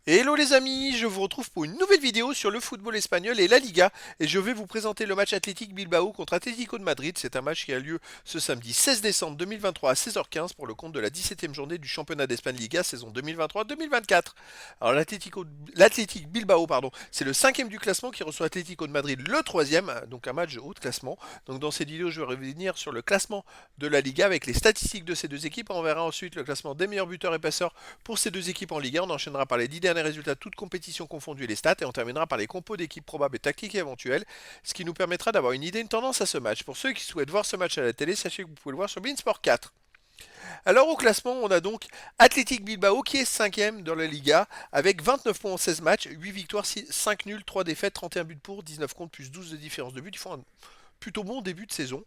Hello les amis, je vous retrouve pour une nouvelle vidéo sur le football espagnol et la Liga et je vais vous présenter le match Athletic Bilbao contre Atlético de Madrid. C'est un match qui a lieu ce samedi 16 décembre 2023 à 16h15 pour le compte de la 17e journée du championnat d'Espagne Liga saison 2023-2024. Alors l'Athletic Bilbao, c'est le cinquième du classement qui reçoit Atlético de Madrid le troisième, donc un match de haut de classement. Donc dans cette vidéo je vais revenir sur le classement de la Liga avec les statistiques de ces deux équipes. On verra ensuite le classement des meilleurs buteurs et passeurs pour ces deux équipes en Ligue 1. On enchaînera par les 10 derniers résultats, toutes compétitions confondues et les stats, et on terminera par les compos d'équipes probables et tactiques et éventuelles, ce qui nous permettra d'avoir une idée, une tendance à ce match. Pour ceux qui souhaitent voir ce match à la télé, sachez que vous pouvez le voir sur Beansport 4. Alors au classement, on a donc Athletic Bilbao qui est 5ème dans la Liga avec 29 points en 16 matchs, 8 victoires, 5 nuls, 3 défaites, 31 buts pour, 19 contre plus 12 de différence de but. Ils font un plutôt bon début de saison.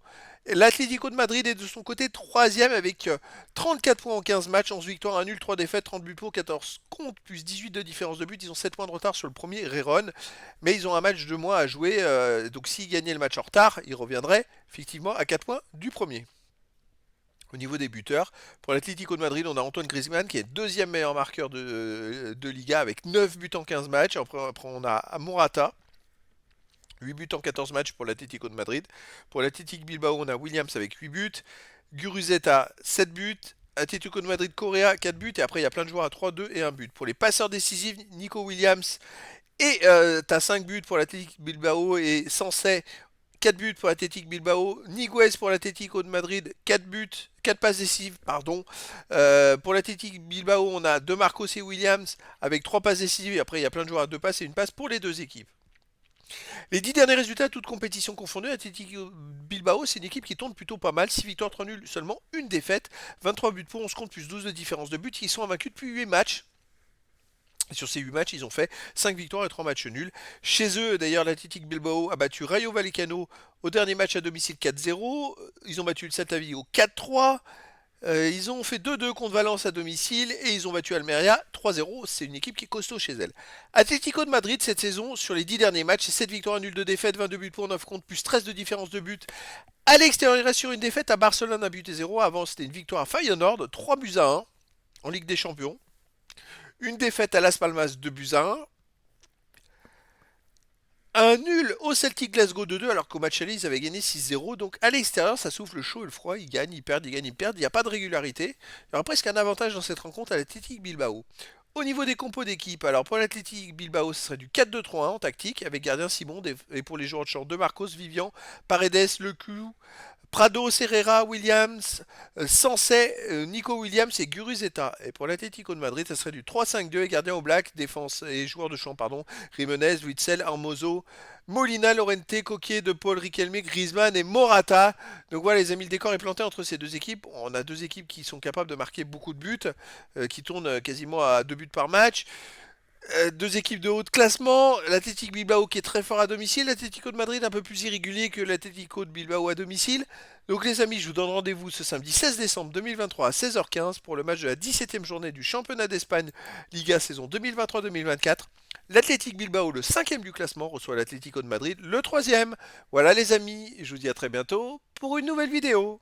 L'Atlético de Madrid est de son côté troisième avec 34 points en 15 matchs, 11 victoires, 1 nul, 3 défaites, 30 buts pour, 14 contre, plus 18 de différence de but. Ils ont 7 points de retard sur le premier Rérone, mais ils ont un match de moins à jouer. Donc s'ils gagnaient le match en retard, ils reviendraient effectivement à 4 points du premier. Au niveau des buteurs, pour l'Atlético de Madrid, on a Antoine Griezmann qui est deuxième meilleur marqueur de Liga avec 9 buts en 15 matchs. Après on a Morata 8 buts en 14 matchs pour l'Atlético de Madrid. Pour l'Athletic Bilbao, on a Williams avec 8 buts. Guruzeta, 7 buts. Atlético de Madrid, Correa, 4 buts. Et après, il y a plein de joueurs à 3, 2 et 1 but. Pour les passeurs décisifs, Nico Williams. Et t'as 5 buts pour l'Athletic Bilbao et Sansé, 4 buts pour l'Athletic Bilbao. Niguez pour l'Atlético de Madrid, 4 buts. 4 passes décisives, pardon. Pour l'Athletic Bilbao, on a 2 Marcos et Williams avec 3 passes décisives. Et après, il y a plein de joueurs à 2 passes et une passe pour les deux équipes. Les 10 derniers résultats, toutes compétitions confondues, Athletic Bilbao, c'est une équipe qui tourne plutôt pas mal. 6 victoires, 3 nuls, seulement une défaite. 23 buts pour, 11 contre, plus 12 de différence de but. Ils sont invaincus depuis 8 matchs. Et sur ces 8 matchs, ils ont fait 5 victoires et 3 matchs nuls. Chez eux, d'ailleurs, l'Athletic Bilbao a battu Rayo Vallecano au dernier match à domicile 4-0. Ils ont battu le Celta Vigo 4-3. Ils ont fait 2-2 contre Valence à domicile et ils ont battu Almeria 3-0. C'est une équipe qui est costaud chez elle. Atlético de Madrid cette saison, sur les 10 derniers matchs, 7 victoires, 1 nul de défaite, 22 buts pour, 9 contre, plus 13 de différence de but. À l'extérieur, il reste sur une défaite à Barcelone, 1 but et 0. Avant, c'était une victoire à Feyenoord, 3 buts à 1 en Ligue des Champions. Une défaite à Las Palmas, 2 buts à 1. Un nul au Celtic Glasgow 2-2 alors qu'au match aller ils avaient gagné 6-0. Donc à l'extérieur ça souffle le chaud et le froid, ils gagnent, ils perdent, ils gagnent, ils perdent. Il n'y a pas de régularité. Il y aura presque un avantage dans cette rencontre à l'Athletic Bilbao. Au niveau des compos d'équipe, alors pour l'Athletic Bilbao ce serait du 4-2-3-1 en tactique avec gardien Simon et pour les joueurs de champ de Marcos, Vivian, Paredes, Leclou, Prado, Herrera, Williams, Sansé, Nico Williams et Guruzeta. Et pour l'Atlético de Madrid, ça serait du 3-5-2 et gardien au black, défense et joueur de champ, pardon. Jiménez, Witzel, Armozo, Molina, Lorente, Coquet, De Paul, Riquelme, Griezmann et Morata. Donc voilà les amis, le décor est planté entre ces deux équipes. On a deux équipes qui sont capables de marquer beaucoup de buts, qui tournent quasiment à 2 buts par match. Deux équipes de haut de classement, l'Athletic Bilbao qui est très fort à domicile, l'Atlético de Madrid un peu plus irrégulier que l'Atlético de Bilbao à domicile. Donc les amis, je vous donne rendez-vous ce samedi 16 décembre 2023 à 16h15 pour le match de la 17e journée du championnat d'Espagne Liga saison 2023-2024. L'Athletic Bilbao, le 5e du classement, reçoit l'Atlético de Madrid, le 3e. Voilà les amis, je vous dis à très bientôt pour une nouvelle vidéo.